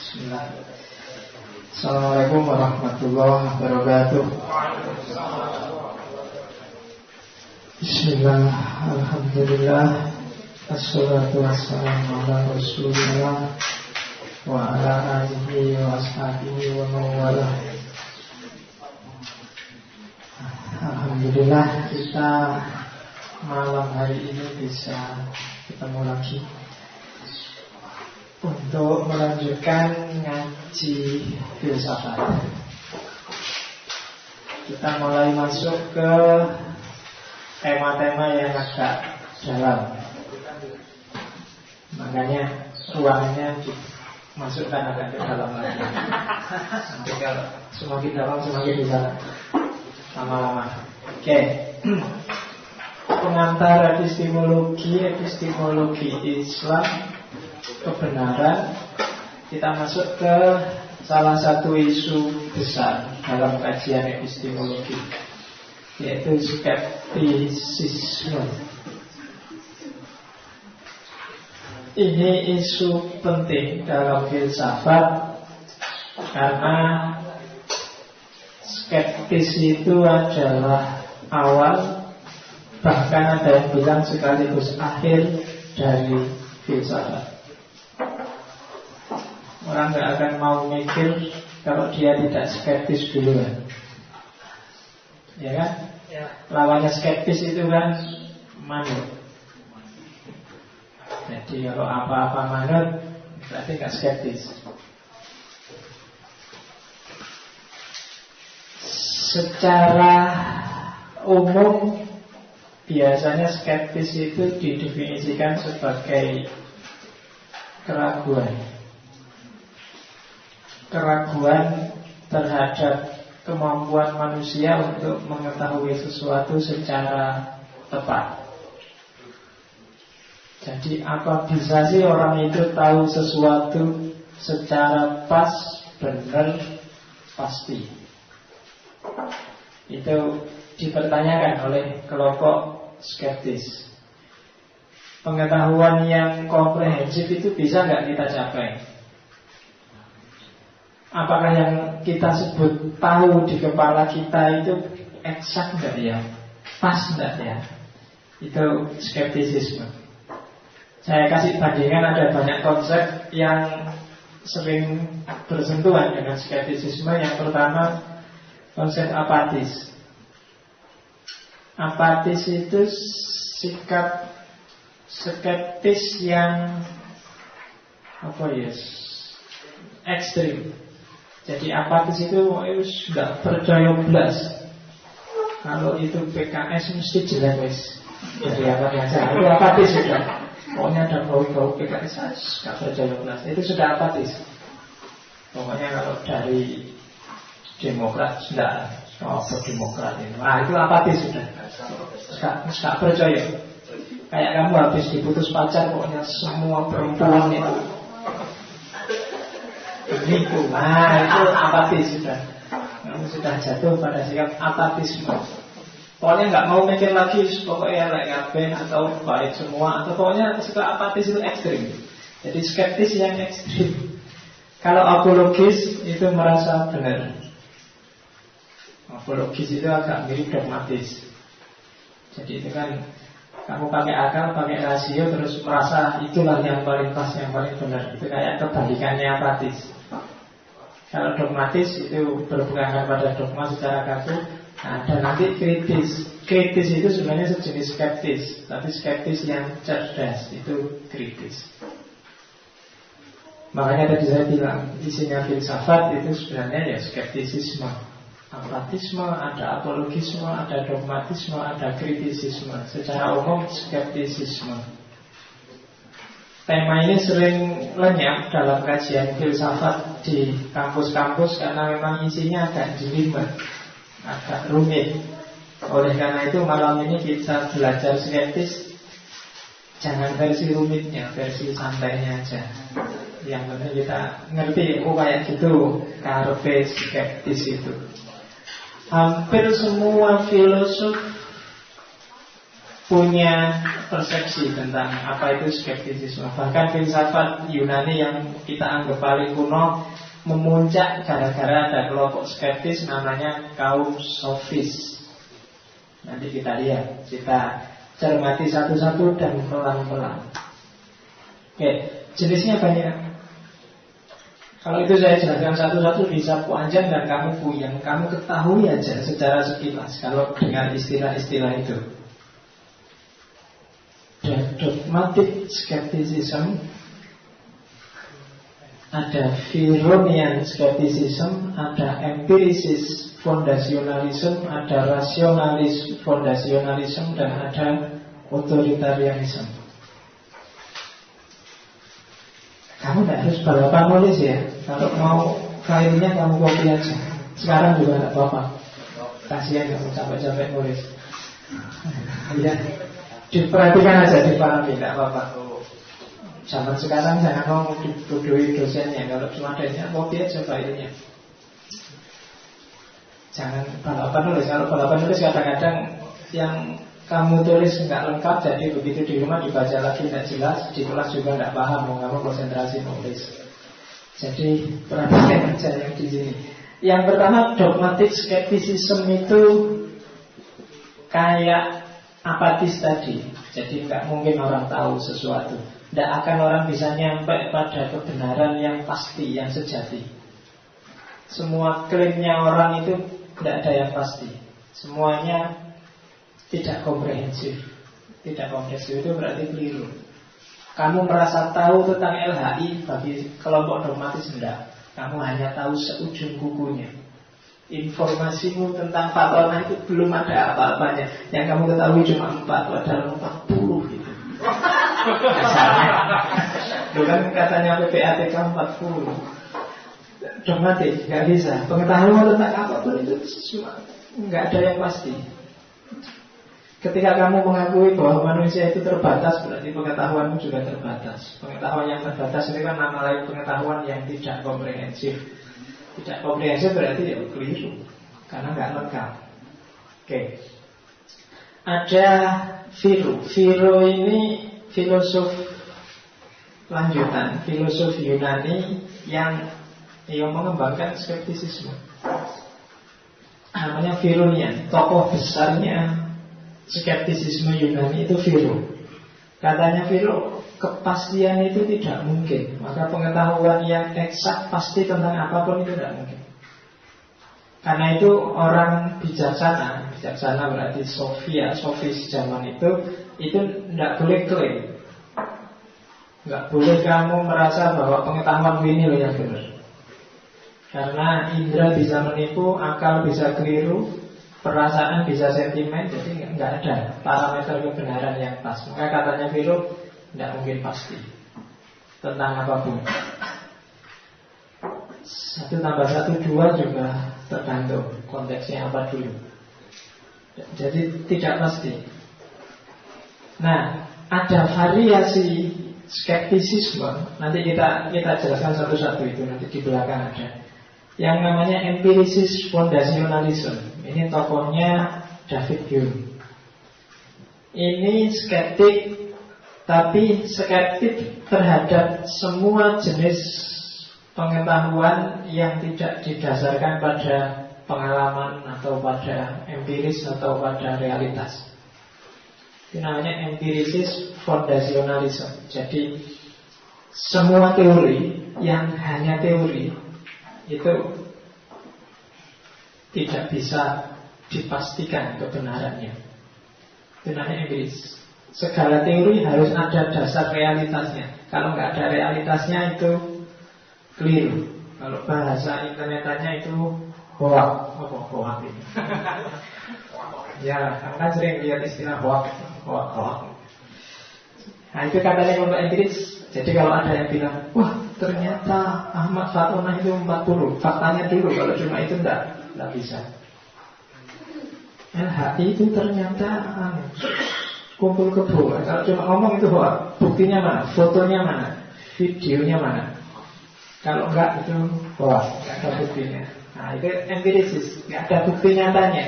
Bismillah. Assalamualaikum warahmatullahi wabarakatuh. Bismillah, alhamdulillah, assalatu wassalamu ala rasulillah wa ala alihi wa ashabihi wa mawalah. Alhamdulillah kita malam hari ini bisa ketemu lagi untuk melanjutkan ngaji filsafat. Kita mulai masuk ke tema-tema yang agak dalam. Makanya ruangnya dimasukkan agak ke dalam lagi. Nanti kalau semakin dalam semakin bisa lama-lama. Oke. Pengantar epistemologi Islam kebenaran. Kita masuk ke salah satu isu besar dalam kajian epistemologi, yaitu skeptisisme. Ini isu penting dalam filsafat karena skeptis itu adalah awal, bahkan ada yang bilang sekaligus akhir dari filsafat. Orang gak akan mau mikir kalau dia tidak skeptis duluan, ya kan? Ya. Lawannya skeptis itu kan manut. Jadi kalau apa-apa manut berarti gak skeptis. Secara umum biasanya skeptis itu didefinisikan sebagai keraguan terhadap kemampuan manusia untuk mengetahui sesuatu secara tepat. Jadi apa bisa sih orang itu tahu sesuatu secara pas, benar, pasti? Itu dipertanyakan oleh kelompok skeptis. Pengetahuan yang komprehensif itu bisa nggak kita capai? Apakah yang kita sebut tahu di kepala kita itu eksak nggak ya? Pas nggak ya? Itu skeptisisme. Saya kasih bandingan, ada banyak konsep yang sering bersentuhan dengan skeptisisme. Yang pertama, konsep apatis. Apatis itu sikap skeptis yang ekstrim. Jadi apatis itu sudah percaya belas kalau itu PKS mesti jelek wes. Jadi apa saja itu apatis sudah. Pokoknya ada bau-bau PKS gak percaya belas, itu sudah apatis. Pokoknya kalau dari Demokrat sudah Demokrat itu, itu apatis sudah. Gak percaya. Kayak kamu habis diputus pacar, pokoknya semua perempuan itu itu apatis sudah. Kamu sudah jatuh pada sikap apatisme. Pokoknya nggak mau mikir lagi, pokoknya ngapain atau baik semua, atau pokoknya sikap apatis itu ekstrim. Jadi skeptis yang ekstrim. Kalau apologis itu merasa benar. Apologis itu agak mirip dogmatis. Jadi itu kan kamu pakai akal, pakai rasio, terus merasa itulah yang paling pas, yang paling benar. Itu kayak kebalikannya apatis. Kalau dogmatis itu berpegangan pada dogma secara kaku. Nah, dan nanti kritis. Kritis itu sebenarnya sejenis skeptis, tapi skeptis yang cerdas, itu kritis. Makanya tadi saya bilang isinya filsafat itu sebenarnya ya skeptisisme. Apatisme, ada apologisme, ada dogmatisme, ada kritisisme. Secara umum skeptisisme. Tema ini sering lenyap dalam kajian filsafat di kampus-kampus karena memang isinya agak jelimet, agak rumit. Oleh karena itu malam ini kita belajar skeptis. Jangan versi rumitnya, versi santainya aja. Yang penting kita ngerti, kayak gitu karepe skeptis itu. Hampir semua filosof punya persepsi tentang apa itu skeptisisme. Bahkan filsafat Yunani yang kita anggap paling kuno memuncak gara-gara ada kelompok skeptis namanya kaum sofis. Nanti kita lihat, kita cermati satu-satu dan pelan-pelan. Oke, jenisnya banyak. Kalau itu saya jelaskan satu-satu bisa panjang dan kamu puyeng. Kamu ketahui aja secara sekilas kalau dengar istilah-istilah itu. Ada dogmatic skepticism, ada Pyrrhonian skepticism, ada empiricist fondasionalism, ada rasionalis fondasionalism, dan ada authoritarianism. Kamu tidak harus balapan nulis ya. Kalau mau filenya kamu copy aja. Sekarang juga tidak apa-apa. Kasihan kamu capek-capek nulis. Ya, diperhatikan aja, dipahami, tidak apa-apa. Zaman sekarang jangan mau dibodohi dosennya. Kalau cuma adanya copy aja filenya. Jangan balapan nulis. Kalau balapan nulis kadang-kadang yang kamu tulis nggak lengkap, jadi begitu di rumah dibaca lagi tidak jelas, di kelas juga tidak paham, mau kamu konsentrasi nulis. Jadi perhatikan aja yang di sini. Yang pertama, dogmatic skepticism itu kayak apatis tadi. Jadi nggak mungkin orang tahu sesuatu. Tidak akan orang bisa nyampe pada kebenaran yang pasti, yang sejati. Semua klaimnya orang itu tidak ada yang pasti. Semuanya tidak komprehensif. Tidak komprehensif itu berarti keliru. Kamu merasa tahu tentang LHI, bagi kelompok dogmatis enggak. Kamu hanya tahu seujung kukunya. Informasimu tentang fatona itu belum ada apa-apanya. Yang kamu ketahui cuma 4, padahal 40 gitu. Itu kan katanya PPATK 40. Dogmatis, nggak bisa. Pengetahuan tentang apapun itu cuma nggak ada yang pasti. Ketika kamu mengakui bahwa manusia itu terbatas, berarti pengetahuanmu juga terbatas. Pengetahuan yang terbatas itu kan nama lain pengetahuan yang tidak komprehensif. Tidak komprehensif berarti ya keliru, karena nggak lengkap. Oke. Ada Pyrrho ini filosof lanjutan, filosof Yunani yang mengembangkan skeptisisme. Namanya Pyrrhonian. Tokoh besarnya skeptisisme Yunani itu Pyrrho. Katanya Pyrrho, kepastian itu tidak mungkin. Maka pengetahuan yang eksak pasti tentang apapun itu tidak mungkin. Karena itu orang bijaksana berarti sofis zaman itu tidak boleh klaim. Tidak boleh kamu merasa bahwa pengetahuan ini loh yang benar. Karena indera bisa menipu, akal bisa keliru, perasaan bisa sentimen, jadi nggak ada parameter kebenaran yang pas. Maka katanya Pyrrho tidak mungkin pasti tentang apapun. 1 tambah 1 2 juga tergantung konteksnya apa dulu. Jadi tidak pasti. Nah, ada variasi skeptisisme. Nanti kita jelaskan satu-satu itu nanti di belakang ada. Yang namanya empiricist fondasionalism. Ini tokohnya David Hume. Ini skeptik, tapi skeptik terhadap semua jenis pengetahuan yang tidak didasarkan pada pengalaman atau pada empiris atau pada realitas. Itu namanya empiricist fondasionalism. Jadi semua teori yang hanya teori itu tidak bisa dipastikan kebenarannya. Itu namanya empiris. Segala teori harus ada dasar realitasnya. Kalau nggak ada realitasnya itu keliru. Kalau bahasa internetannya itu hoax. Apa hoax ini? Ya, kamu kan sering lihat istilah hoax. Nah itu katanya kelompok empiris. Jadi kalau ada yang bilang, wah ternyata Ahmad Fatona itu 40, faktanya dulu, kalau cuma itu enggak bisa. LHI itu ternyata kumpul kebo. Kalau cuma ngomong itu hoax. Buktinya mana? Fotonya mana? Videonya mana? Kalau enggak itu hoax, enggak ada buktinya. Nah itu empirisis, enggak ada bukti nyatanya.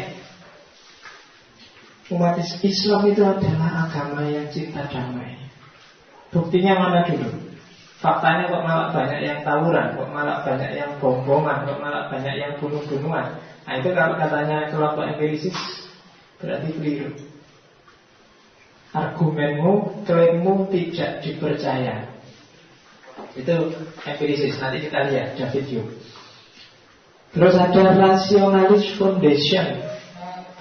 Umat Islam itu adalah agama yang cinta damai. Buktinya mana dulu? Faktanya kok malah banyak yang tawuran, kok malah banyak yang bom-boman, kok malah banyak yang bunuh-bunuhan. Nah itu kalau katanya kelompok empirisis berarti keliru. Argumenmu, klaimmu tidak dipercaya. Itu empirisis, nanti kita lihat David Hume. Terus ada rasionalis foundation,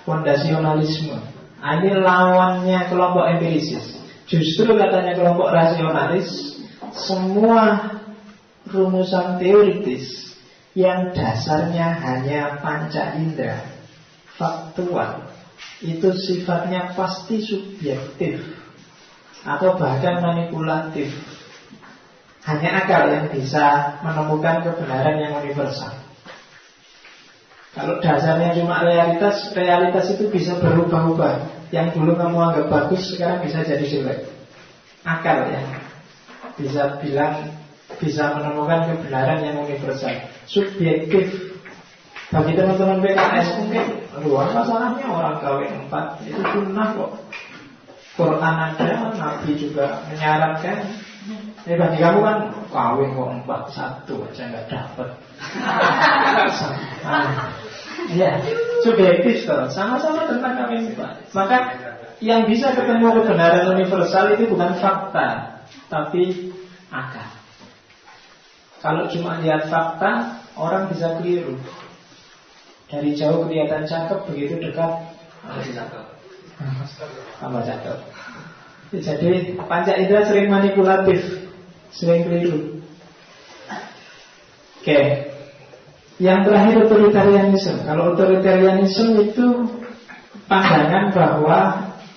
fondasionalisme. Ini lawannya kelompok empirisis. Justru katanya kelompok rasionalis, semua rumusan teoritis yang dasarnya hanya panca indera, faktual, itu sifatnya pasti subjektif atau bahkan manipulatif. Hanya akal yang bisa menemukan kebenaran yang universal. Kalau dasarnya cuma realitas, realitas itu bisa berubah-ubah. Yang dulu kamu anggap bagus, sekarang bisa jadi jelek. Akal yang bisa bilang, bisa menemukan kebenaran yang universal. Subjektif. Bagi teman-teman PKS mungkin, luar masalahnya orang kawin 4 itu sunnah kok. Quran ada, Nabi juga menyarankan. Bagi kamu kan kawin kok 4, 1 aja nggak dapat. Ya, subjektif toh. Sama-sama tentang kawin 4. Maka yang bisa ketemu kebenaran universal itu bukan fakta, tapi akal. Kalau cuma lihat fakta, orang bisa keliru. Dari jauh kelihatan cakep, begitu dekat tambah cakep. Jadi panca indera sering manipulatif, sering keliru. Oke. Yang terakhir otoritarianisme. Kalau otoritarianisme itu pandangan bahwa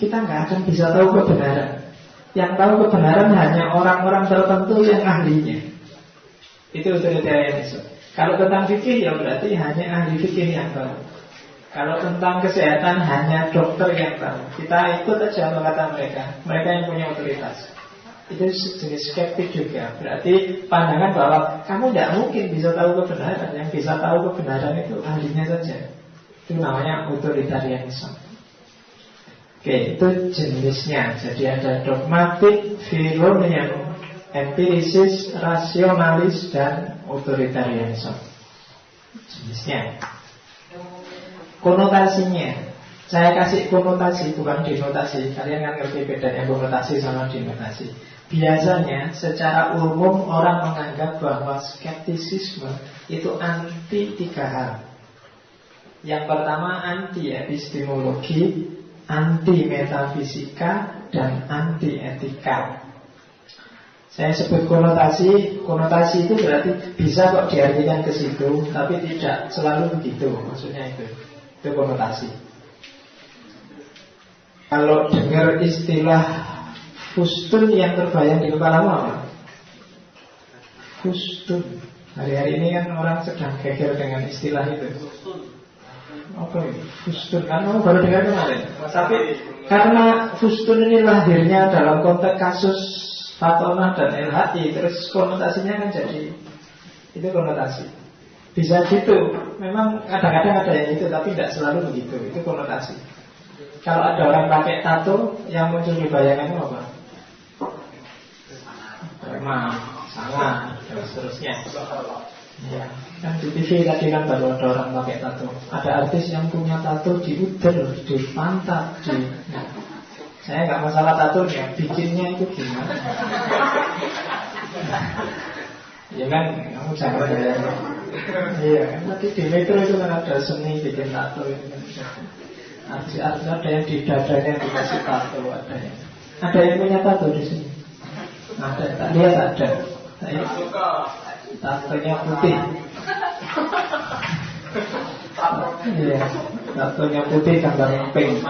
kita nggak akan bisa tahu kebenaran. Yang tahu kebenaran hanya orang-orang tertentu yang ahlinya. Itu otoritarianisme. Kalau tentang fikih ya berarti hanya ahli fikih yang tahu. Kalau tentang kesehatan hanya dokter yang tahu. Kita ikut aja apa kata mereka. Mereka yang punya otoritas. Itu jenis skeptik juga. Berarti pandangan bahwa kamu tidak mungkin bisa tahu kebenaran. Yang bisa tahu kebenaran itu ahlinya saja. Itu namanya otoritarianisme. Oke, itu jenisnya. Jadi ada dogmatik, Philonian, empirisis, rasionalis, dan otoritarianisme. Jenisnya. Konotasinya, saya kasih konotasi bukan denotasi. Kalian kan ngerti bedanya konotasi sama denotasi. Biasanya secara umum orang menganggap bahwa skeptisisme itu anti 3 hal. Yang pertama anti epistemologi, anti metafisika, dan anti etika. Saya sebut konotasi. Konotasi itu berarti bisa kok diartikan ke situ, tapi tidak selalu begitu. Maksudnya itu konotasi. Kalau dengar istilah fustun, yang terbayang di kepalamu apa? Fustun. Hari-hari ini kan orang sedang geger dengan istilah itu. Apa itu? Fustun. Kan kamu baru dengar kemarin. Tapi karena fustun ini lahirnya dalam konteks kasus Fatonah dan LHI, terus konotasinya kan jadi itu konotasi. Bisa gitu. Memang kadang-kadang ada yang itu, tapi tidak selalu begitu. Itu konotasi. Kalau ada orang pakai tato, yang muncul di bayanganmu apa? Preman, sangat, dan seterusnya. Ya, kan di TV tadi kan baru ada orang pakai tato. Ada artis yang punya tato di uter, di pantat, saya nggak masalah tatonya, bikinnya itu gimana? Ya kan, kamu jangan ya. Iya kan, tadi di Metro itu kan ada seni bikin tato itu kan. Artis-artis ada yang di dadanya dikasih tato, ada yang punya tato di sini. Ada, tak lihat ada. Tatonya putih. Iya, tatonya putih gambar pink.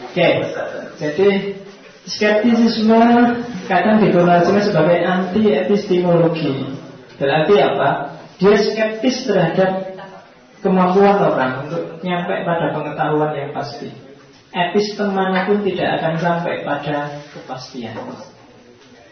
Oke, jadi skeptisisme kadang dikonotasikan sebagai anti epistemologi. Berarti apa? Dia skeptis terhadap kemampuan orang untuk nyampe pada pengetahuan yang pasti. Epistemanya pun tidak akan sampai pada kepastian.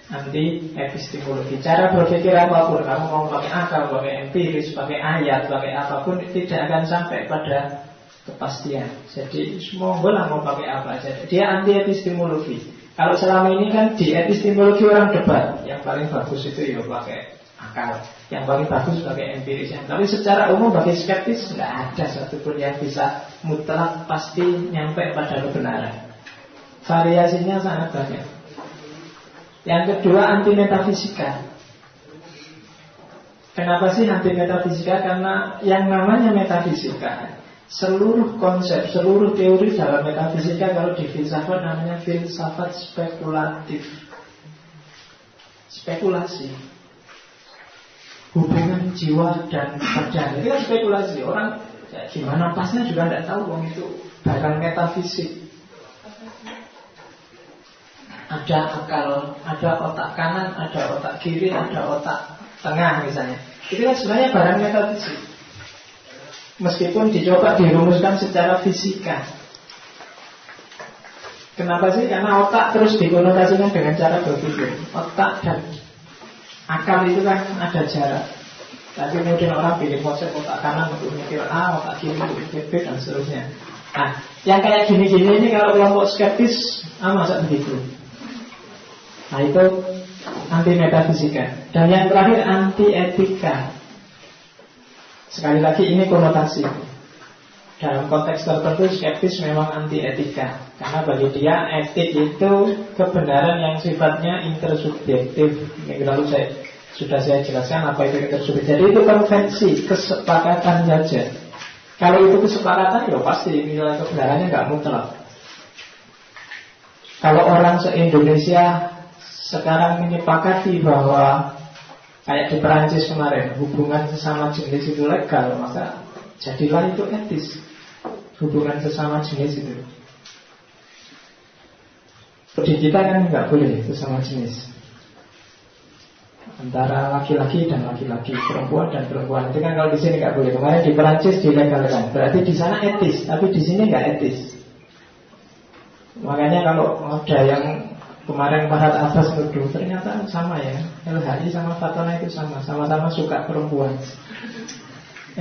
anti epistemologi. Cara berpikir apapun, kamu mau pakai akal, pakai empiris, pakai ayat, pakai apapun, tidak akan sampai pada kepastian. Jadi semua bola mau pakai apa aja. Dia anti epistemologi. Kalau selama ini kan di epistemologi orang debat, yang paling bagus itu ya pakai akal, yang paling bagus pakai empiris. Tapi secara umum bagi skeptis nggak ada satupun yang bisa mutlak pasti nyampe pada kebenaran. Variasinya sangat banyak. Yang kedua, anti metafisika. Kenapa sih anti metafisika? Karena yang namanya metafisika, seluruh konsep, seluruh teori dalam metafisika, kalau di filsafat namanya filsafat spekulatif. Spekulasi hubungan jiwa dan badan, itu kan spekulasi. Orang ya, gimana pasnya juga tidak tahu, wong itu bahkan metafisik. Ada akal, ada otak kanan, ada otak kiri, ada otak tengah misalnya. Itu kan sebenarnya barang metafisik, meskipun dicoba dirumuskan secara fisika. Kenapa sih? Karena otak terus dikonotasikan dengan cara berpikir. Otak dan akal itu kan ada jarak. Tapi kemudian orang pilih konsep otak kanan untuk mikir A, otak kiri untuk mikir B, dan seterusnya. Nah, yang kayak gini-gini ini kalau kelompok skeptis, masa begitu? Nah, itu anti metafisika. Dan yang terakhir anti etika. Sekali lagi ini konotasi. Dalam konteks tertentu skeptis memang anti etika, karena bagi dia etik itu kebenaran yang sifatnya intersubjektif. Minggu lalu sudah saya jelaskan apa itu intersubjektif. Jadi itu konvensi, kesepakatan saja. Kalau itu kesepakatan, ya pasti nilai kebenarannya nggak mutlak. Kalau orang se-Indonesia sekarang menyepakati bahwa kayak di Perancis kemarin, hubungan sesama jenis itu legal, maka jadilah itu etis. Hubungan sesama jenis itu. Di kita kan nggak boleh sesama jenis, antara laki-laki dan laki-laki, perempuan dan perempuan. Itu kan kalau di sini nggak boleh. Kemarin di Perancis dilegalkan, berarti di sana etis, tapi di sini nggak etis. Makanya kalau ada yang kemarin Farhad Abbas nuduh, ternyata sama ya, LHI sama Fatona itu sama-sama suka perempuan.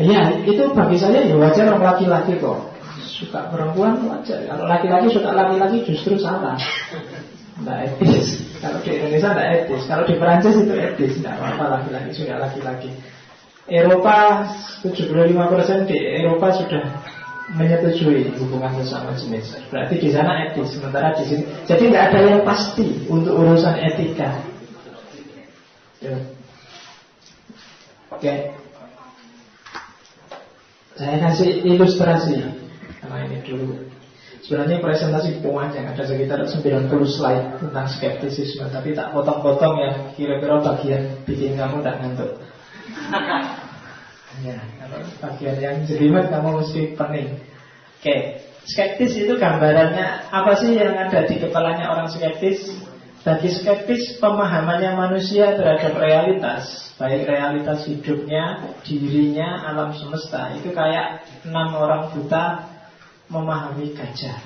Ya, itu bagi saya ya wajar, orang laki-laki kok suka perempuan wajar. Kalau laki-laki suka laki-laki justru salah, tidak etis. Kalau di Indonesia tidak etis, kalau di Perancis itu etis, tidak apa-apa laki-laki suka laki-laki. Eropa 75% di Eropa sudah menyetujui hubungan sesama jenis. Berarti di sana etis, sementara di sini. Jadi nggak ada yang pasti untuk urusan etika. Ya. Oke. Saya kasih ilustrasi karena ini dulu. Sebenarnya presentasi panjang, ada sekitar 90 slide tentang skeptisisme, tapi tak potong-potong yang kira-kira bagian bikin kamu tak ngantuk. Ya, kalau bagian yang jelimet kamu mesti pening. Oke, skeptis itu gambarannya apa sih yang ada di kepalanya orang skeptis? Bagi skeptis, pemahamannya manusia terhadap realitas, baik realitas hidupnya, dirinya, alam semesta, itu kayak 6 orang buta memahami gajah.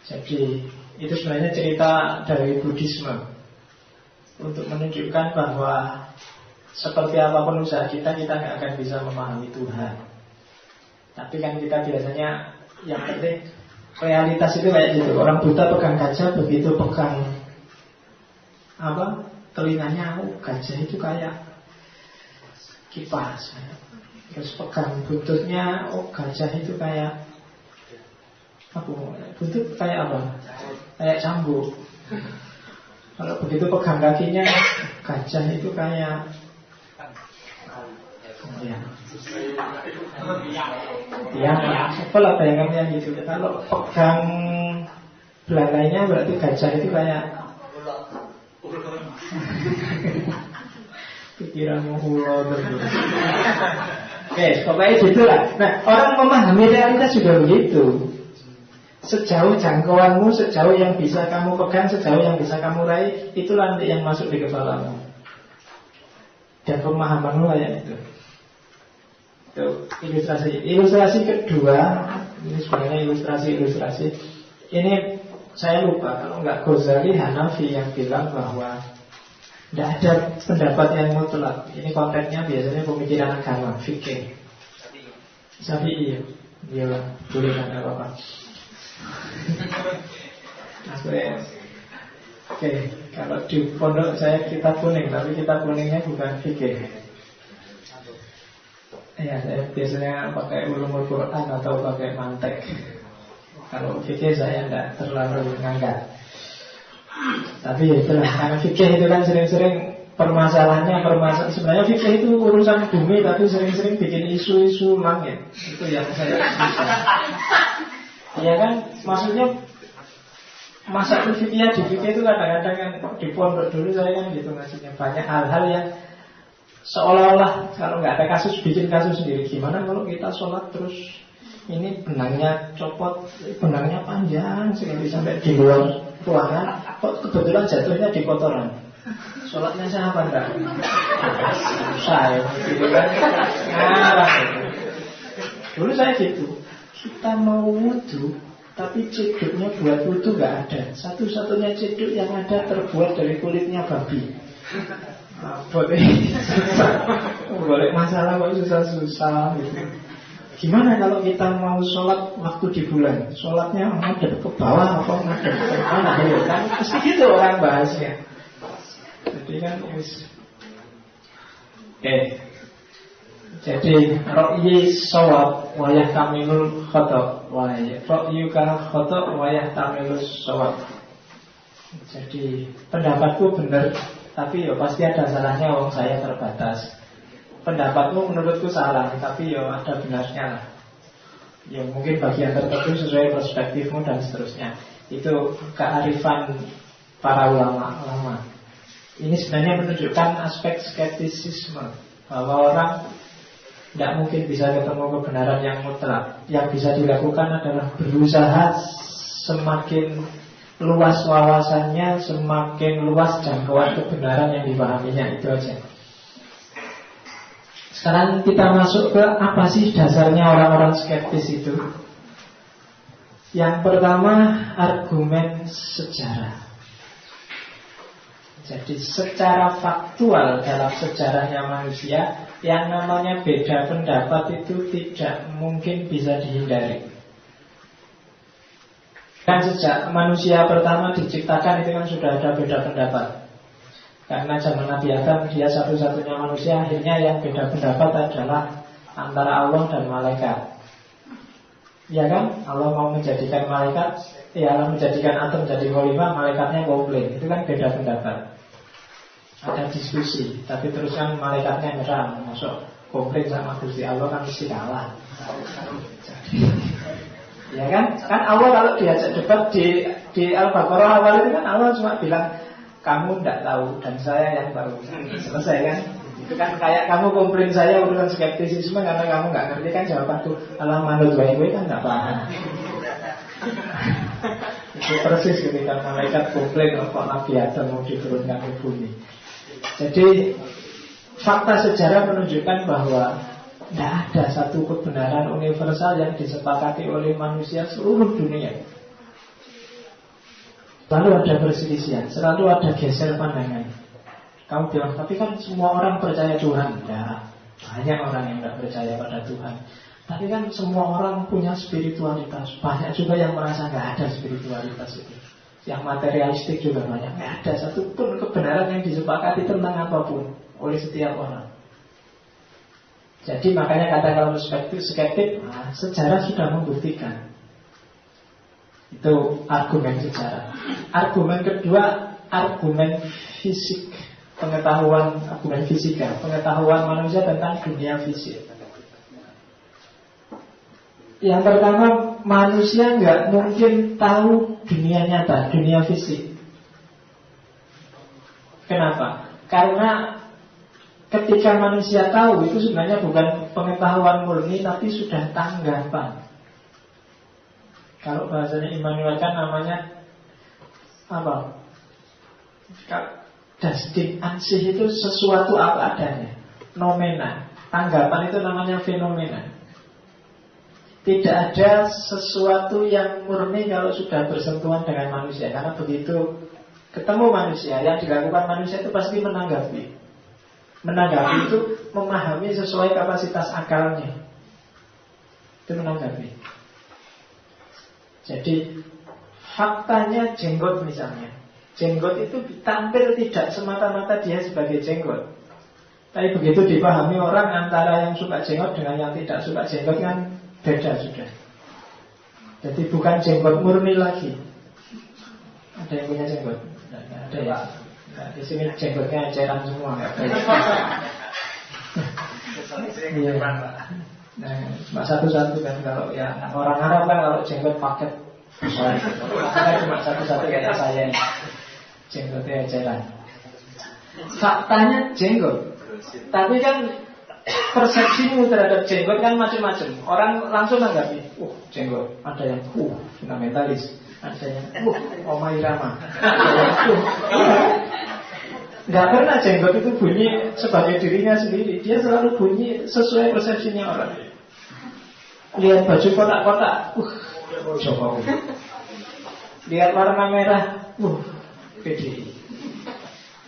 Jadi itu sebenarnya cerita dari Buddhisme untuk menunjukkan bahwa seperti apapun usaha kita nggak akan bisa memahami Tuhan. Tapi kan kita biasanya yang penting realitas itu kayak gitu. Orang buta pegang gajah, begitu pegang telinganya, gajah itu kayak kipas. Terus pegang buntutnya, gajah itu kayak buntut kayak apa? Kayak cambuk. Kalau begitu pegang kakinya, gajah itu kayak apalah bayangannya gitu. Kalau pegang belalainya berarti gajah itu kayak pikiranmu ulo terus. Oke, pokoknya gitulah. Nah, orang memahami realitas juga begitu. Sejauh jangkauanmu, sejauh yang bisa kamu pegang, sejauh yang bisa kamu raih, itulah nanti yang masuk di kepalamu. Dan pemahamanmu kayak itu. Itu ilustrasi. Ilustrasi kedua, ini sebenarnya ilustrasi. Ini saya lupa, kalau nggak Ghazali, Hanafi yang bilang bahwa tidak ada pendapat yang mutlak. Ini konteksnya biasanya pemikiran agama, fikih. Syafi'i, ya boleh kan apa-apa. Oke, kalau di pondok saya kitab kuning, tapi kitab kuningnya bukan fikih. Ya, saya biasanya pakai ulumul Quran atau pakai mantek. Kalau fikih saya tidak terlalu ngangkat. Tapi ya itulah, karena fikih itu kan sering-sering permasalahannya sebenarnya fikih itu urusan bumi, tapi sering-sering bikin isu-isu langit. Itu yang saya susah. Ya kan, maksudnya masa fikih di fikih itu kadang-kadang kan di pondok dulu saya kan gitu ngajinya banyak hal-hal yang seolah-olah kalau nggak ada kasus bikin kasus sendiri. Gimana kalau kita sholat terus ini benangnya copot, benangnya panjang sekali sampai di luar ruangan, kok kebetulan jatuhnya di kotoran. Sholatnya sah apa enggak? Susah ya, gitu kan? Ngarang itu. Dulu saya gitu, kita mau wudu, tapi ceduknya buat wudu nggak ada. Satu-satunya ceduk yang ada terbuat dari kulitnya babi. Boleh masalah kok susah-susah gitu. Gimana kalau kita mau sholat waktu di bulan? Sholatnya ngadep ke bawah apa ngadep ke mana? Ya, kan mesti gitu orang bahasnya. Jadi kan jadi ra'yi shawab wayah tamilul khotok, ra'yu kana khotok wayah tamilul shawab. Jadi pendapatku benar, tapi ya pasti ada salahnya, wong saya terbatas. Pendapatmu menurutku salah, tapi ya ada benarnya lah. Ya mungkin bagian tertentu sesuai perspektifmu dan seterusnya. Itu kearifan para ulama. Ini sebenarnya menunjukkan aspek skeptisisme, bahwa orang tidak mungkin bisa ketemu kebenaran yang mutlak. Yang bisa dilakukan adalah berusaha semakin luas wawasannya, semakin luas jangkauan kebenaran yang dipahaminya. Itu aja. Sekarang kita masuk ke apa sih dasarnya orang-orang skeptis itu. Yang pertama, argumen sejarah. Jadi secara faktual dalam sejarahnya manusia, yang namanya beda pendapat itu tidak mungkin bisa dihindari. Kan sejak manusia pertama diciptakan itu kan sudah ada beda pendapat. Karena zaman Nabi Adam dia satu-satunya manusia, akhirnya yang beda pendapat adalah antara Allah dan malaikat. Ya kan? Allah mau menjadikan malaikat, Allah menjadikan Adam jadi khalifah, malaikatnya komplain. Itu kan beda pendapat. Ada diskusi, tapi terus kan malaikatnya nyerang, masuk komplain sama Gusti Allah kan mesti kalah. Ya kan? Kan Allah kalau diajak debat di Al-Baqarah awal itu kan Allah cuma bilang, kamu tidak tahu dan saya yang tahu. Selesai kan? Itu kan kayak kamu komplain saya urusan skeptisisme karena kamu nggak ngerti kan jawabanku. Alah manut wae kan nggak paham. Itu persis ketika malaikat komplain kok Nabi Adam mau diturunkan ke bumi. Jadi fakta sejarah menunjukkan bahwa tidak ada satu kebenaran universal yang disepakati oleh manusia seluruh dunia. Selalu ada perselisihan, selalu ada geser pandangan. Kamu bilang, tapi kan semua orang percaya Tuhan. Ya, banyak orang yang tidak percaya pada Tuhan. Tapi kan semua orang punya spiritualitas. Banyak juga yang merasa nggak ada spiritualitas itu. Yang materialistik juga banyak. Nggak ada satupun kebenaran yang disepakati tentang apapun oleh setiap orang. Jadi makanya kata kalau skeptik, sejarah sudah membuktikan. Itu argumen sejarah. Argumen kedua, argumen fisik, pengetahuan, argumen fisika, pengetahuan manusia tentang dunia fisik. Yang pertama, manusia nggak mungkin tahu dunia nyata, dunia fisik. Kenapa? Karena ketika manusia tahu itu sebenarnya bukan pengetahuan murni, tapi sudah tanggapan. Kalau bahasanya Immanuel kan namanya apa? Dasdin ansih itu sesuatu apa adanya, nomena. Tanggapan itu namanya fenomena. Tidak ada sesuatu yang murni kalau sudah bersentuhan dengan manusia. Karena begitu ketemu manusia, yang dilakukan manusia itu pasti menanggapi. Menanggapi itu memahami sesuai kapasitas akalnya. Itu menanggapi. Jadi faktanya jenggot misalnya, jenggot itu tampil tidak semata-mata dia sebagai jenggot. Tapi begitu dipahami orang antara yang suka jenggot dengan yang tidak suka jenggot kan beda sudah. Jadi bukan jenggot murni lagi. Ada yang punya jenggot? Nggak ada ya. Nah, di sini jenggotnya eceran semua. Iya. Nah, cuma satu-satu kan kalau ya orang Arab kan kalau jenggot paket. Saya cuma satu-satu kayak saya ini. Jenggotnya eceran. Faktanya jenggot. Tapi kan persepsimu terhadap jenggot kan macam-macam. Orang langsung nanggapi, jenggot. Ada yang fundamentalis, ada yang Oma Irama. Nggak pernah jenggot itu bunyi sebagai dirinya sendiri. Dia selalu bunyi sesuai persepsinya orang. Lihat baju kotak-kotak, Jokowi. Lihat warna merah, PDI.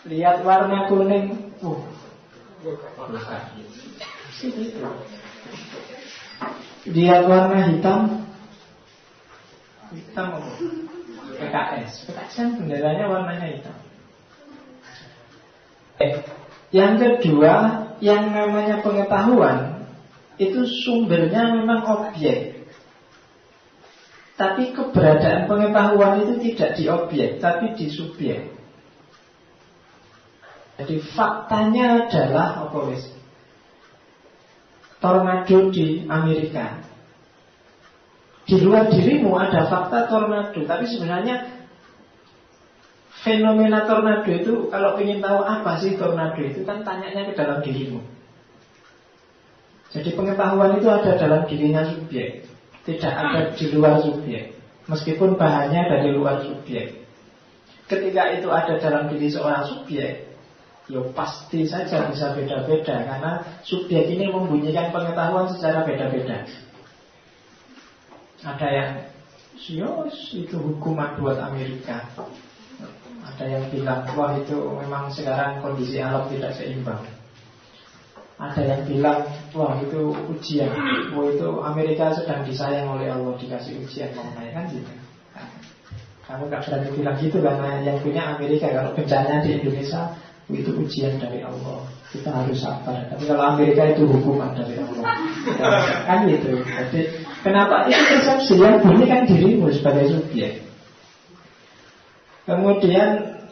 Lihat warna kuning, lihat warna hitam, PKS. PKS kan benderanya warnanya hitam. Yang kedua, yang namanya pengetahuan itu sumbernya memang objek. Tapi keberadaan pengetahuan itu tidak di objek, tapi di subjek. Jadi faktanya adalah apa wis? Tornado di Amerika. Di luar dirimu ada fakta tornado, tapi sebenarnya fenomena tornado itu kalau ingin tahu apa sih tornado itu kan tanyanya ke dalam dirimu. Jadi pengetahuan itu ada dalam dirinya subjek, tidak ada di luar subjek. Meskipun bahannya dari luar subjek. Ketika itu ada dalam diri seorang subjek, ya pasti saja bisa beda-beda. Karena subjek ini membunyikan pengetahuan secara beda-beda. Ada yang itu hukuman buat Amerika. Ada yang bilang, wah itu memang sekarang kondisi alam tidak seimbang. Ada yang bilang, wah itu ujian. Wah itu Amerika sedang disayang oleh Allah, dikasih ujian mengenai kan gitu. Kamu gak berani bilang gitu karena yang punya Amerika. Kalau bencana di Indonesia, itu ujian dari Allah, kita harus sabar. Tapi kalau Amerika itu hukuman dari Allah, kan gitu. Jadi kenapa itu persepsi yang bunyi kan dirimu sebagai subjek. Kemudian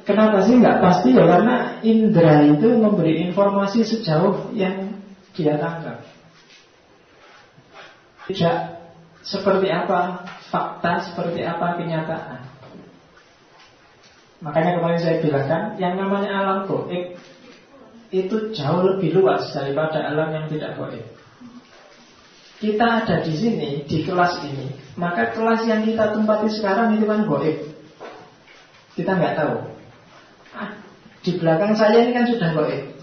kenapa sih nggak pasti ya? Karena indera itu memberi informasi sejauh yang dia tangkap. Tidak seperti apa fakta, seperti apa kenyataan. Makanya kemarin saya bilang kan, yang namanya alam goib itu jauh lebih luas daripada alam yang tidak goib. Kita ada di sini, di kelas ini, maka kelas yang kita tempati sekarang itu kan goib. Kita nggak tahu. Di belakang saya ini kan sudah goib.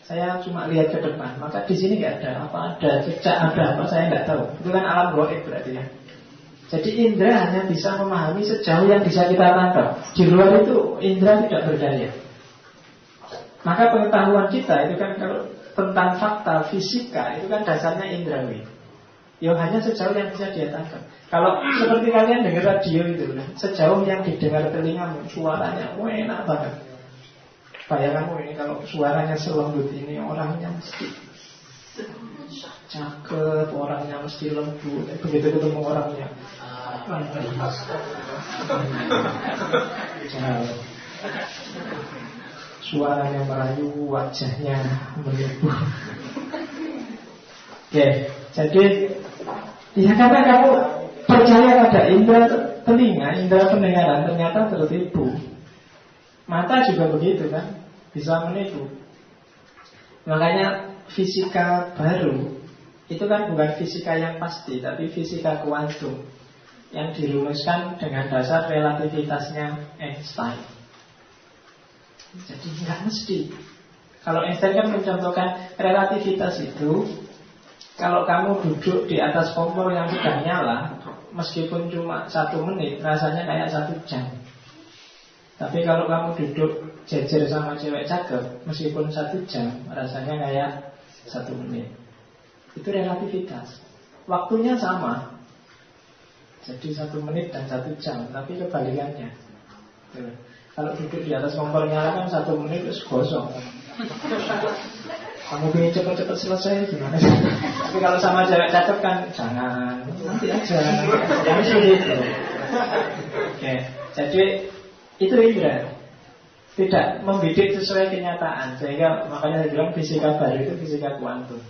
Saya cuma lihat ke depan, maka di sini nggak ada apa, ada jejak, ada apa, saya nggak tahu. Itu kan alam goib berarti ya. Jadi indera hanya bisa memahami sejauh yang bisa kita tangkap. Di luar itu indera tidak berdaya. Maka pengetahuan kita itu kan kalau tentang fakta fisika itu kan dasarnya indrawi. Ya hanya sejauh yang bisa dia tangkap. Kalau seperti kalian dengar radio itu, sejauh yang didengar telingamu, suaranya enak banget. Bayanganmu ini kalau suaranya selembut ini, orangnya mesti cakep, orangnya mesti lembut. Begitu ketemu orangnya suaranya merayu, wajahnya menipu. Oke, jadi ya karena kamu percaya pada indera telinga, indera pendengaran, ternyata tertipu. Mata juga begitu kan, bisa menipu. Makanya fisika baru itu kan bukan fisika yang pasti, tapi fisika kuantum yang dirumuskan dengan dasar relativitasnya Einstein. Jadi nggak mesti. Kalau Einstein kan mencontohkan relativitas itu Kalau kamu duduk di atas kompor yang sudah nyala, meskipun cuma 1 menit, rasanya kayak 1 jam. Tapi kalau kamu duduk jejer sama cewek cakep, meskipun 1 jam, rasanya kayak 1 menit. Itu relativitas. Waktunya sama, jadi 1 menit dan 1 jam, tapi kebalikannya. Kalau duduk di atas kompor nyala kan 1 menit terus gosong. Kamu ingin cepat-cepat selesai gimana sih? Tapi kalau sama cewek cakep kan jangan, nanti aja. Yang sulit. Oke, jadi itu indra, tidak membidik sesuai kenyataan. Sehingga makanya saya bilang fisika baru itu fisika kuantum,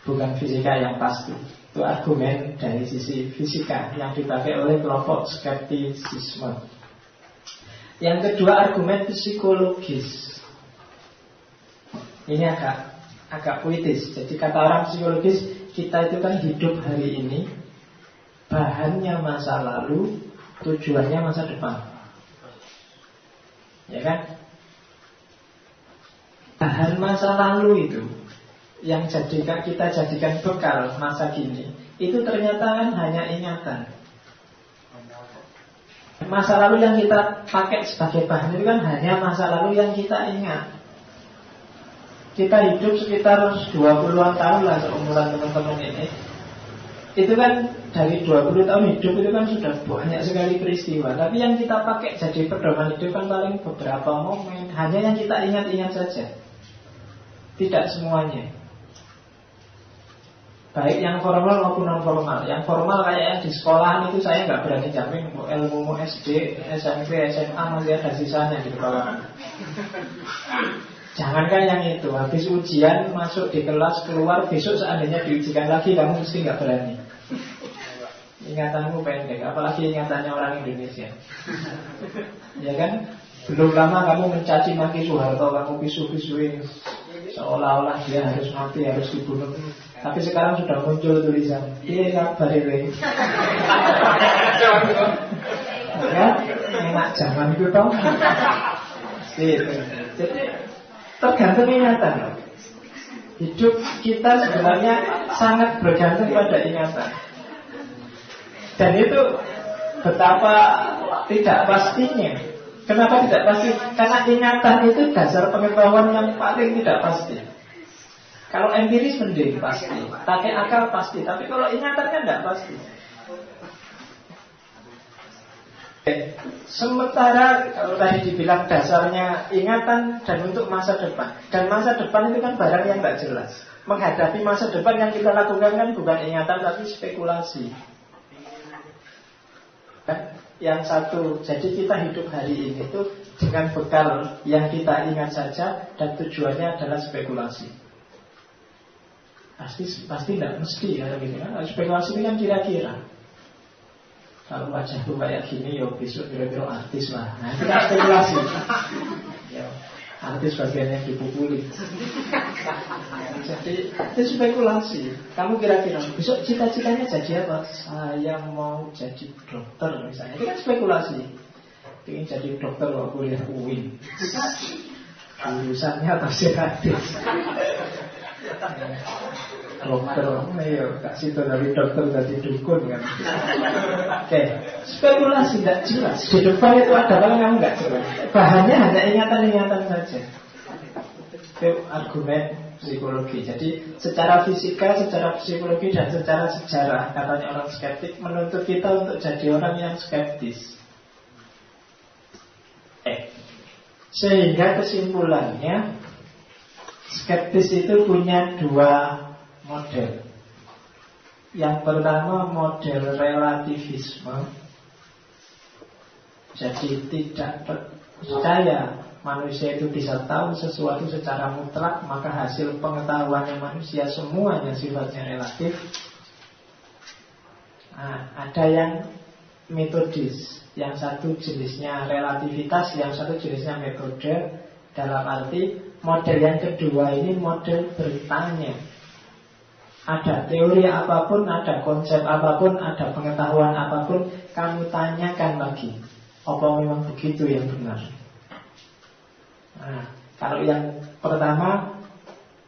bukan fisika yang pasti. Itu argumen dari sisi fisika yang dipakai oleh kelompok skeptisisme. Yang kedua, argumen psikologis. Ini agak puitis. Jadi kata orang psikologis, kita itu kan hidup hari ini, bahannya masa lalu, tujuannya masa depan. Ya kan? Bahan masa lalu itu yang kita jadikan bekal masa kini, itu ternyata kan hanya ingatan. Masa lalu yang kita pakai sebagai bahan itu kan hanya masa lalu yang kita ingat. Kita hidup sekitar 20-an tahun lah seumuran teman-teman ini. Itu kan dari 20 tahun hidup itu kan sudah banyak sekali peristiwa. Tapi yang kita pakai jadi pedoman hidup kan paling beberapa momen, hanya yang kita ingat-ingat saja, tidak semuanya. Baik yang formal maupun non formal. Yang formal kayak yang di sekolahan itu saya nggak berani jamin ilmu SD, SMP, SMA masih ada sisanya di kepala. Jangankan yang itu, habis ujian masuk di kelas, keluar besok seandainya diujikan lagi, kamu mesti nggak berani. Ingatanmu pendek, apalagi ingatannya orang Indonesia. Ya kan? Belum lama kamu mencaci maki Soeharto, kamu pisu-pisuin seolah-olah dia harus mati, harus dibunuh. Tapi sekarang sudah muncul tulisan, iya kabar ini. Ya, enak zaman itu tau. Jadi tergantung ingatan. Hidup kita sebenarnya sangat bergantung pada ingatan. Dan itu betapa tidak pastinya. Kenapa tidak pasti? Karena ingatan itu dasar pengetahuan yang paling tidak pasti. Kalau empiris mending pasti, pakai akal pasti. Tapi kalau ingatan kan tidak pasti. Sementara kalau tadi dibilang dasarnya ingatan dan untuk masa depan. Dan masa depan itu kan barang yang tidak jelas. Menghadapi masa depan yang kita lakukan kan bukan ingatan tapi spekulasi. Kan? Yang satu, jadi kita hidup hari ini itu dengan bekal yang kita ingat saja dan tujuannya adalah spekulasi. Pasti tidak mesti ya, gitu kan? Spekulasi ini kan kira-kira. Kalau wajahku kayak gini, ya besok kira-kira artis lah. Nah, itu kan spekulasi. Ya, artis bagiannya dipukuli. Jadi itu spekulasi. Kamu kira-kira besok cita-citanya jadi apa? Saya mau jadi dokter misalnya. Itu kan spekulasi. Ingin jadi dokter waktu kuliah UIN. Jurusannya tafsir hadis. Dokter, ayo kasih tahu dari dokter jadi dukun kan. Oke, spekulasi tidak jelas. Di depan itu ada apa yang nggak jelas. Bahannya hanya ingatan-ingatan saja. Itu argumen psikologi. Jadi secara fisika, secara psikologi dan secara sejarah, katanya orang skeptik menuntut kita untuk jadi orang yang skeptis. Sehingga kesimpulannya, skeptis itu punya dua model. Yang pertama model relativisme. Jadi tidak percaya manusia itu bisa tahu sesuatu secara mutlak, maka hasil pengetahuannya manusia semuanya sifatnya relatif. Nah, ada yang metodis. Yang satu jenisnya relativitas, yang satu jenisnya metode. Dalam arti model yang kedua ini model bertanya. Ada teori apapun, ada konsep apapun, ada pengetahuan apapun, kamu tanyakan lagi, apa memang begitu yang benar. Nah, kalau yang pertama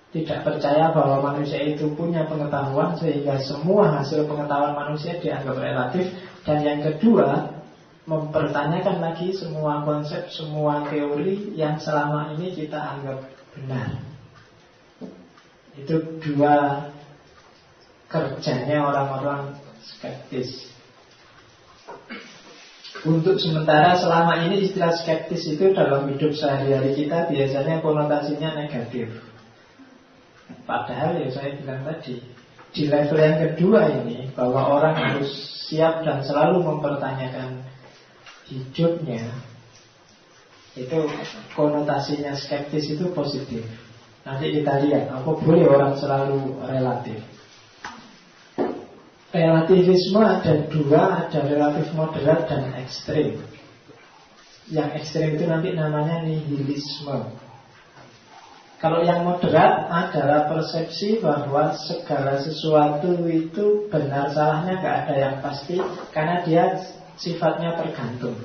tidak percaya bahwa manusia itu punya pengetahuan sehingga semua hasil pengetahuan manusia dianggap relatif. Dan yang kedua, mempertanyakan lagi semua konsep, semua teori yang selama ini kita anggap benar. Itu dua kerjanya orang-orang skeptis. Untuk sementara selama ini istilah skeptis itu dalam hidup sehari-hari kita biasanya konotasinya negatif. Padahal ya saya bilang tadi, di level yang kedua ini, bahwa orang harus siap dan selalu mempertanyakan hidupnya, itu konotasinya skeptis itu positif. Nanti kita lihat, apa boleh orang selalu relatif. Relativisme ada dua, ada relatif moderat dan ekstrim. Yang ekstrim itu nanti namanya nihilisme. Kalau yang moderat adalah persepsi bahwa segala sesuatu itu benar salahnya gak ada yang pasti, karena dia sifatnya tergantung.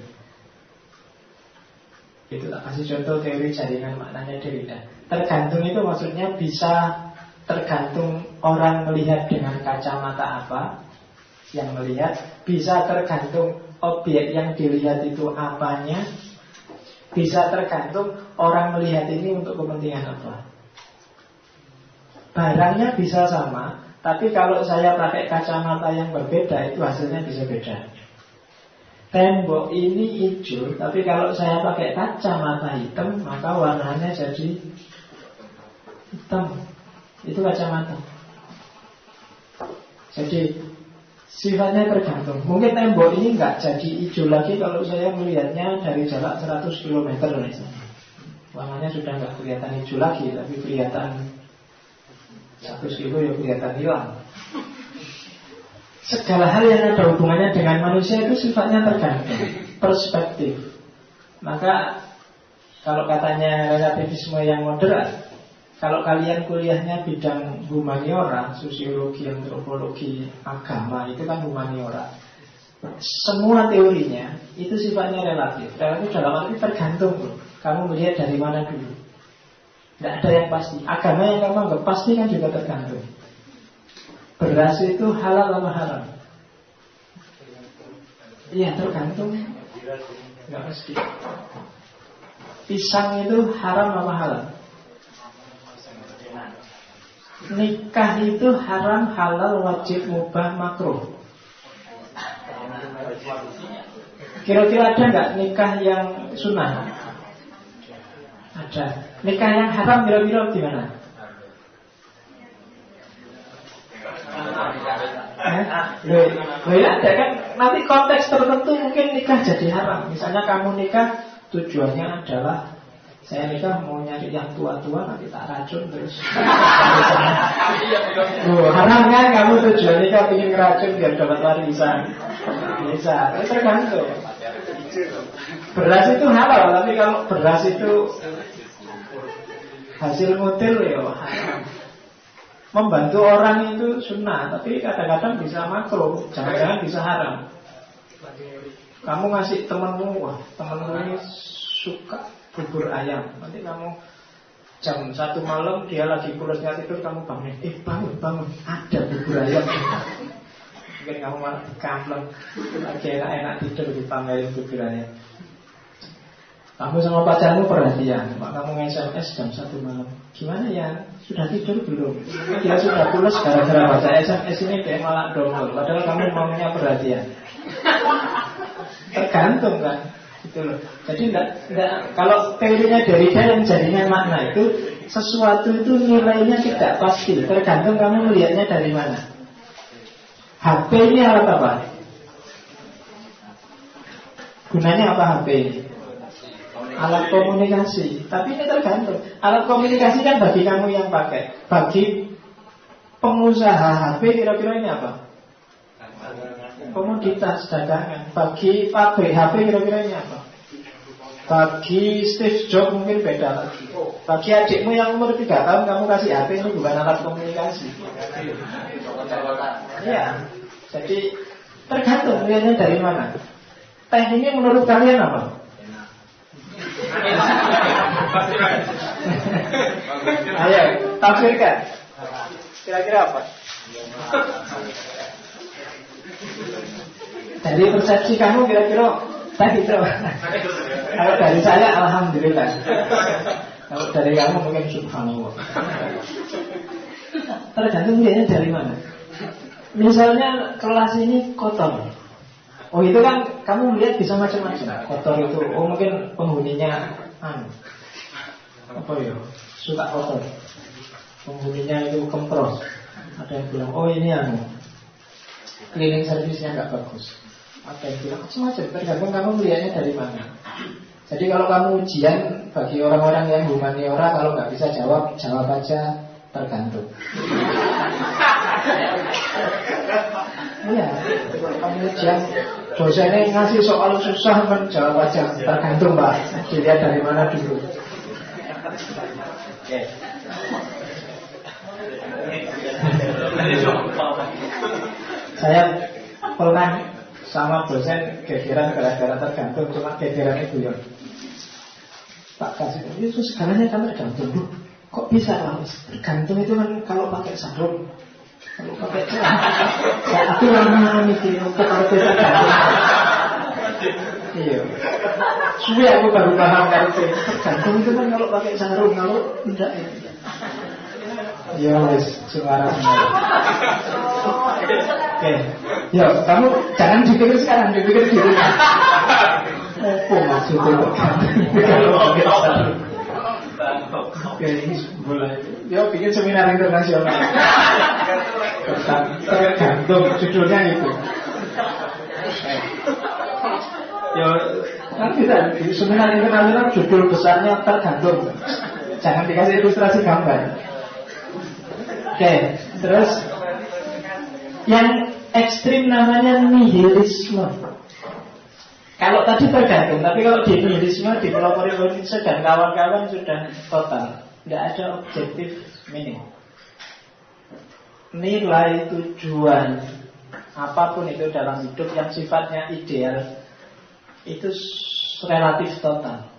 Itu tak kasih contoh teori jaringan maknanya Derrida. Tergantung itu maksudnya bisa tergantung orang melihat dengan kacamata apa yang melihat, bisa tergantung objek yang dilihat itu apanya, bisa tergantung orang melihat ini untuk kepentingan apa. Barangnya bisa sama, tapi kalau saya pakai kacamata yang berbeda, itu hasilnya bisa beda. Tembok ini hijau, tapi kalau saya pakai kacamata hitam, maka warnanya jadi hitam. Itu kacamata. Jadi sifatnya tergantung. Mungkin tembok ini nggak jadi hijau lagi kalau saya melihatnya dari jarak 100 km misalnya. Warnanya sudah nggak kelihatan hijau lagi, tapi kelihatan 1 kilo ya kelihatan hilang. Segala hal yang ada hubungannya dengan manusia itu sifatnya tergantung, perspektif. Maka kalau katanya relativisme yang moderat, kalau kalian kuliahnya bidang humaniora, sosiologi, antropologi, agama, itu kan humaniora. Semua teorinya itu sifatnya relatif. Relatif dalam arti tergantung loh. Kamu melihat dari mana dulu. Tidak ada yang pasti. Agama yang kamu anggap pasti kan juga tergantung. Beras itu halal atau haram? Iya, tergantung. Tidak mesti. Pisang itu haram atau halal? Nikah itu haram, halal, wajib, mubah, makruh. Kira-kira ada nggak nikah yang sunnah? Ada. Nikah yang haram kira-kira gimana? Loh ya ada kan. Nanti konteks tertentu mungkin nikah jadi haram. Misalnya kamu nikah tujuannya adalah saya nikah mau nyari yang tua-tua, nanti tak racun terus. Haram kan kamu tujuan nikah ingin ngeracun biar dapat warisan. Bisa, itu tergantung. Beras itu halal, tapi kalau beras itu hasil mutil ya haram. Membantu orang itu sunnah, tapi kadang-kadang bisa makruh, jangan-jangan bisa haram. Kamu ngasih temenmu, wah temenmu ini suka bubur ayam. Nanti kamu jam 1 malam dia lagi pulasnya tidur, kamu bangun, bangun, ada bubur ayam. Mungkin kamu malah kampleng, lagi enak-enak tidur dipanggilin bubur ayam. Kamu sama pacarmu perhatian, kamu nge-SMS jam 1 malam. Gimana ya? Sudah tidur belum? Dia sudah pulas gara-gara baca SMS ini, dia malah dongol. Padahal kamu maunya perhatian. Tergantung kan? Gitu loh. Jadi kalau teorinya Derrida yang jaringan makna itu, sesuatu itu nilainya tidak pasti, tergantung kamu melihatnya dari mana. HP ini alat apa? Gunanya apa HP ini? Alat komunikasi. Tapi ini tergantung. Alat komunikasi kan bagi kamu yang pakai. Bagi pengusaha HP kira-kira ini apa? Komoditas dagangan. Bagi pabrik HP kira-kira ini apa? Bagi Steve Jobs mungkin beda lagi. Bagi adikmu yang umur 3 tahun kamu kasih HP, ini bukan alat komunikasi. Iya. Jadi tergantung lihatnya dari mana. Teh ini menurut kalian apa? Ayo, tafsirkan. Kira-kira apa? Dari persepsi kamu kira-kira tadi itu. Kalau dari saya alhamdulillah. Kalau dari kamu mungkin subhanallah. Tergantung dia dari mana. Misalnya kelas ini kotor. Oh itu kan kamu melihat bisa macam-macam. Kotor itu, oh mungkin penghuninya apa ya, suka kotor. Penghuninya itu kempros. Ada yang bilang, oh ini cleaning service-nya nggak bagus. Ada yang bilang macam-macam. Tergantung kamu melihatnya dari mana. Jadi kalau kamu ujian bagi orang-orang yang humaniora, kalau nggak bisa jawab aja tergantung. Iya, kamu ujian dosennya ngasih soal susah kan jawab aja tergantung Pak. Dilihat dari mana dulu. Oke. Saya pernah sama dosen gegeran gara-gara tergantung, cuma gegerannya guyon. Pak kasih itu segalanya kan tergantung. Kok bisa Pak? Tergantung itu kan kalau pakai sarung, kalau pakai celana. Aku lama mikir kalau bisa tergantung. Iya. Sudah aku baru paham kalau tergantung itu kan kalau pakai sarung, kalau tidak ya. Ya wes, suara semua. Oke, yo kamu jangan dipikir sekarang, dipikir di rumah. Apa maksudnya tergantung? Oke, ini boleh. Yo bikin seminar internasional tentang tergantung, judulnya itu. Yo kan kita di seminar internasional judul besarnya tergantung. Jangan dikasih ilustrasi gambar. Oke, terus yang ekstrim namanya nihilisme. Kalau tadi tergantung, tapi kalau di nihilisme, di pelopor Indonesia dan kawan-kawan sudah total, tidak ada objektif meaning. Nilai tujuan apapun itu dalam hidup yang sifatnya ideal itu relatif total.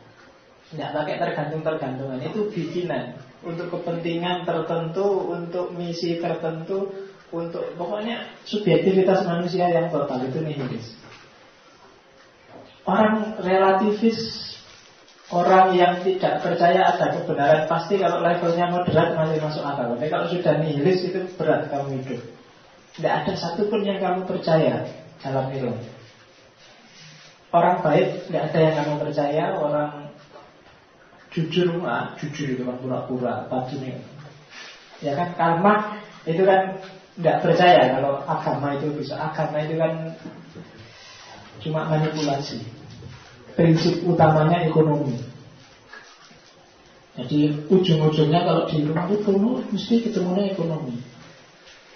Tidak pakai tergantung-tergantungan, itu bikinan untuk kepentingan tertentu, untuk misi tertentu, untuk pokoknya subjektivitas manusia yang total itu nihilis. Orang relativis, orang yang tidak percaya ada kebenaran pasti kalau levelnya moderat masih masuk akal. Tapi kalau sudah nihilis itu berat kamu hidup. Tidak ada satupun yang kamu percaya dalam itu. Orang baik tidak ada yang kamu percaya, orang jujur itu kan pura-pura tadi. Ya kan karma itu kan tidak percaya kalau agama itu bisa. Agama itu kan cuma manipulasi. Prinsip utamanya ekonomi. Jadi ujung-ujungnya kalau di rumah itu mesti ketemunya ekonomi.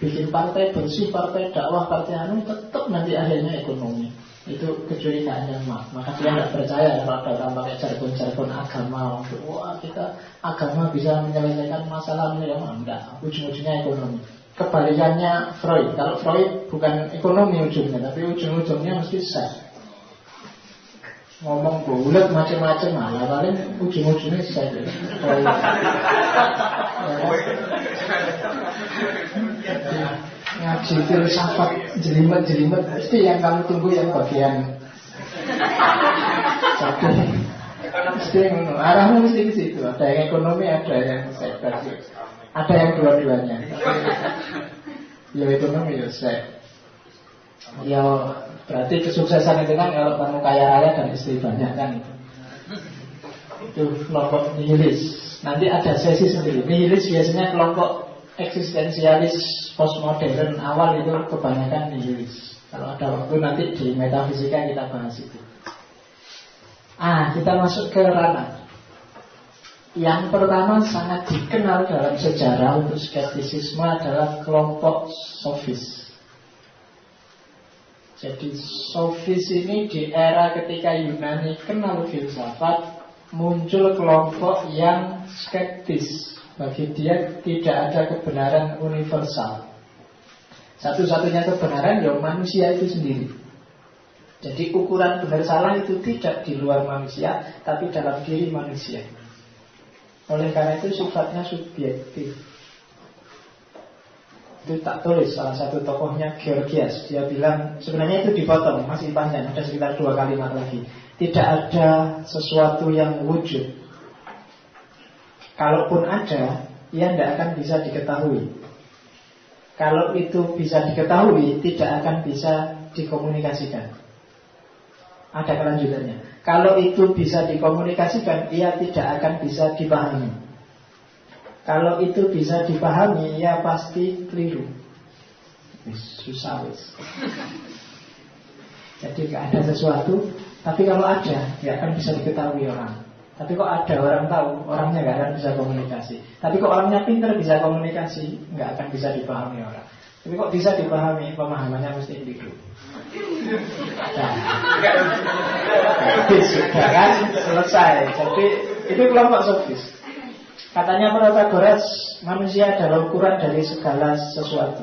Bikin partai bersih, partai dakwah, partai tetap nanti akhirnya ekonomi. Itu kecurigaannya maka dia tidak percaya kalau ada orang pakai jargon-jargon agama untuk kita agama bisa menyelesaikan masalah enggak, ujung-ujungnya ekonomi. Kebalikannya Freud. Kalau Freud bukan ekonomi ujungnya, tapi ujung-ujungnya mesti seks. Ngomong bulat macam-macam malah paling ujung-ujungnya seks. Ngaji filsafat jelimet-jelimet mesti yang kamu tunggu yang bagian satu. Mesti arahnya mesti ke situ. Ada yang ekonomi, ada yang seks, ada yang dua-duanya. Ya ekonomi ya seks. Ya berarti kesuksesan itu kan kalau kamu kaya raya dan istri banyak kan itu kelompok nihilis. Nanti ada sesi sendiri. Nihilis biasanya kelompok eksistensialis postmodern awal itu kebanyakan nihilis. Kalau ada waktu nanti di metafisika kita bahas itu. Kita masuk ke ranah. Yang pertama sangat dikenal dalam sejarah untuk skeptisisme adalah kelompok sofis. Jadi sofis ini di era ketika Yunani kenal filsafat, muncul kelompok yang skeptis. Bagi dia tidak ada kebenaran universal. Satu-satunya kebenaran ya manusia itu sendiri. Jadi ukuran benar salah itu tidak di luar manusia, tapi dalam diri manusia. Oleh karena itu sifatnya subjektif. Itu tak tulis salah satu tokohnya Georgias. Dia bilang, sebenarnya itu dipotong, masih panjang, ada sekitar 2 kalimat lagi. Tidak ada sesuatu yang wujud. Kalaupun ada, ia tidak akan bisa diketahui. Kalau itu bisa diketahui, tidak akan bisa dikomunikasikan. Ada kelanjutannya. Kalau itu bisa dikomunikasikan, ia tidak akan bisa dipahami. Kalau itu bisa dipahami, ia pasti keliru. Susah wis. Jadi tidak ada sesuatu, tapi kalau ada, tidak akan bisa diketahui orang. Tapi kok ada orang tahu, orangnya nggak akan bisa komunikasi. Tapi kok orangnya pintar bisa komunikasi, nggak akan bisa dipahami orang. Tapi kok bisa dipahami, pemahamannya mesti individu. Sudah kan selesai. Jadi itu kelompok sofis. Katanya Protagoras, manusia adalah ukuran dari segala sesuatu.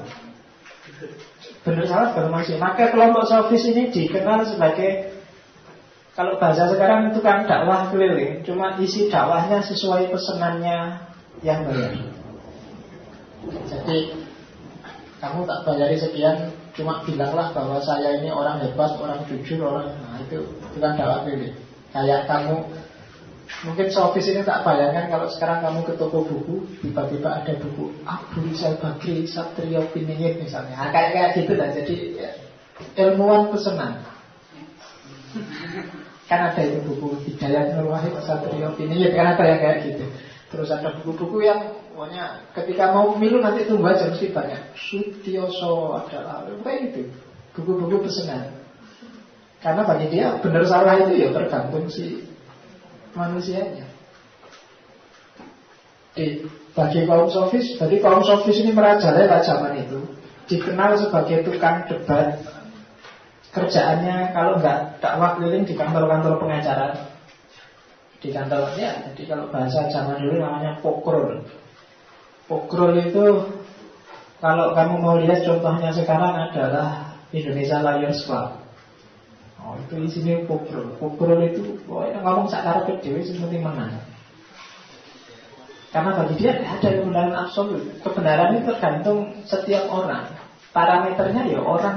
Benar salah baru masih. Maka kelompok sofis ini dikenal sebagai, kalau bahasa sekarang itu kan dakwah keliling. Cuma isi dakwahnya sesuai pesenannya yang bayar. Jadi kamu tak bayari sekian, cuma bilanglah bahwa saya ini orang hebat, orang jujur, orang, nah itu bukan dakwah keliling. Kayak kamu, mungkin sofis ini tak bayangkan kalau sekarang kamu ke toko buku, tiba-tiba ada buku Abu Rizal Bakri Satrio Piningit misalnya. Nah, kayak gitu lah. Jadi ya, ilmuwan pesenan. Kan ada itu buku Hidayat Nur Wahid Satrio Piningit, kan ada yang kayak gitu. Terus ada buku-buku yang pokoknya ketika mau pemilu nanti tunggu aja mesti banyak. Sutioso adalah kayak gitu, buku-buku pesenan. Karena bagi dia benar salah itu ya tergantung si manusianya. Bagi kaum sofis, jadi kaum sofis ini merajalela zaman itu, dikenal sebagai tukang debat. Kerjaannya kalau nggak dakwah keliling di kantor-kantor pengacara, di kantornya. Jadi kalau bahasa zaman dulu namanya pokrol. Pokrol itu kalau kamu mau lihat contohnya sekarang adalah Indonesia Lions Club. Oh itu isinya pokrol. Pokrol itu ngomong sakar dewe seperti menang. Karena bagi dia ada kebenaran absolut. Kebenaran itu tergantung setiap orang. Parameternya ya orang